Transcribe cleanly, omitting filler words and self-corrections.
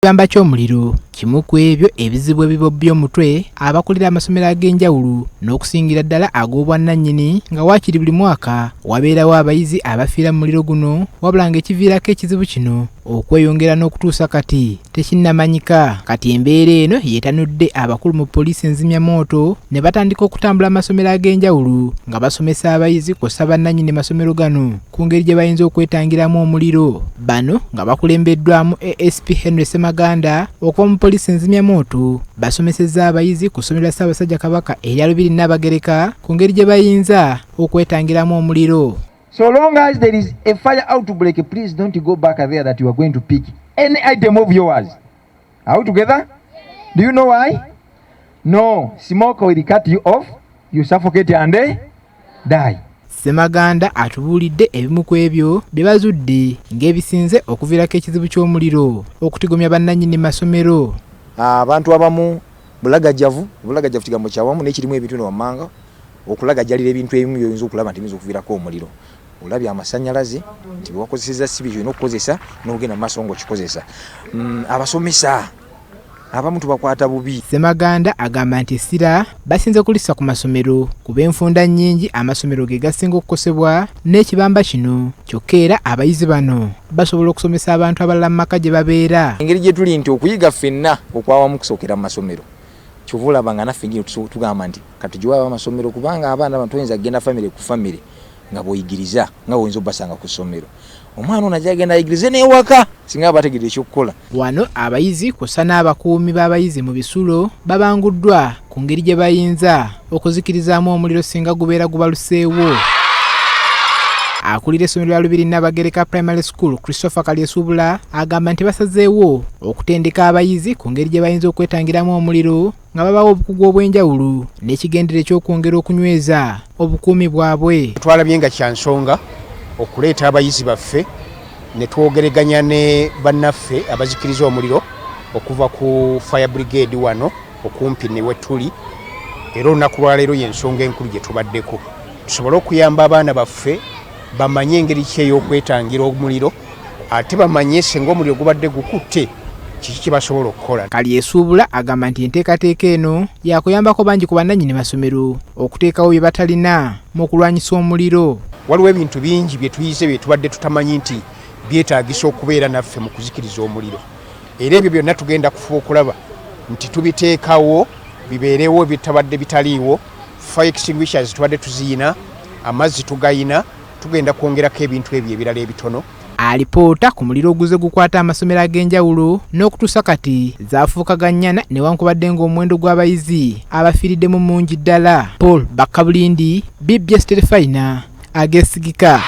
Ekibamba ky'omuliro kimu ku ebyo ebizibu ebibobya omutwe abakulira amasomero ag'enjawulo n'okusingira ddala ag'obwannannyini nga waakiri buli mwaka wabeerawo abayizi abafiira mu muliro guno wabula ng'ekiviirako ekizibu kino okweyongera n'okutuusa kati tekinnamanyika. Kati embeera eno yeetanudde abakulu mu poliisi enzimyamooto ne batandika okutambula amasomero ag'enjawulo nga basomesa abayizi kw'ossa bannannyini masomero gano ku ngeri gye bayinza okwetangiramu omuliro. Bano nga bakulembeddwamu ASP Henry Semaganda okuva mu poliisi enzimyamooto basomesezza abayizi ku ssomero lya Ssaabasajja Kabaka erya Lubiri Nnabagereka ku ngeri gye bayinza okwetangiramu omuliro. So long as there is a fire outbreak, please don't go back there that you are going to pick any item of yours. Are we together? Do you know why? No, smoke will cut you off, you suffocate and die. Semaganda atubuulidde ebimu ku ebyo bye bazudde ng'ebisinze okuviirako ekizibu ky'omuliro okutigomya bannannyini masomero. Abantu abamu bulagajjavu kigambo kyawamu n'ekirimu ebintu ne wammanga okulagajjalira ebintu ebimu by'oyinza okulaba nti biyinza okuviirako omuliro. Olabye amasannyalaze nti wakozesezza si byo n'okukozesa n'ogenda mu maaso ng'okikozesa. Abasomesa abamu tubakwata bubi. Semaganda agamba nti essira basinze kulissa ku masomero kuba enfunda nnyingi amasomero ge gasinga okukosebwa n'ekibamba kino kyokka era abayizi bano basobola okusomesa abantu abalala mu maka gye babeera. Engeri gye tuli nti okuyiga ffenna okwawamu kusookera mu masomero kyova olaba nga naffe ngino tugamba nti katugiwaaba amasomero kubanga abaana bano toyinza kugenda famire ku famire nga bw'oyigiriza nga bw'oyinza obbasanga ku ssomero. Omwana ono ajja agenda ayigirize n'ewaka singa bategeera ekyokukola. Wano abayizi kw'ossa n'abakuumi b'abayizi mu bisulo babanguddwa ku ngeri gye bayinza okuzikirizaamu omuliro singa gubeera gubaluseewo. Akulira essomero lya Lubiri Nnabagereka Primary School Christopher Kalyesuubula agamba nti basazeewo okutendeka abayizi ku ngeri gye bayinza okwetangiramu omuliro nga babawo obukugu obw'enjawulo n'ekigendere ky'okwongera okunyweza obukuumi bwabwe. Twalabye nga kya nsonga okuleeta abayizi baffe ne twogeraganya ne bannaffe abazikiriza omuliro okuva ku fire brigade wano okumpi ne we tuli, era olunaku lwaleero y'ensonga enkulu gye tubaddeko tusobole okuyamba abaana baffe bamanye engeri ki ey'okwetangira omuliro ate bamanye singa omuliro gubadde gukutte kiki kye basobola okukola. Kalyesuubula agamba nti enteekateeka eno yakuyambako bangi ku bannannyini masomero okuteekawo bye batalina mu kulwanyisa omuliro. Waliwo ebintu bingi bye tuyize bye tubadde tutamanyi nti byetaagisa okubeera naffe mu kuzikiriza omuliro, era ebyo byonna tugenda kufuba okulaba nti tubiteekawo bibeerewo bitabadde bitaliiwo. Fire extinguishers tubadde tuziyina, amazzi tugayina, tugenda kwongerako ebintu ebyo ebirala ebitono. Alipoota ku muliro oguze gukwata amasomero ag'enjawulo n'okutuusa kati zaafuukaganyana newankubadde ng'omuwendo gw'abayizi abafiiriddemu mungi ddala. Paul Bakabulindi, BBS Terefayina, ageesigika.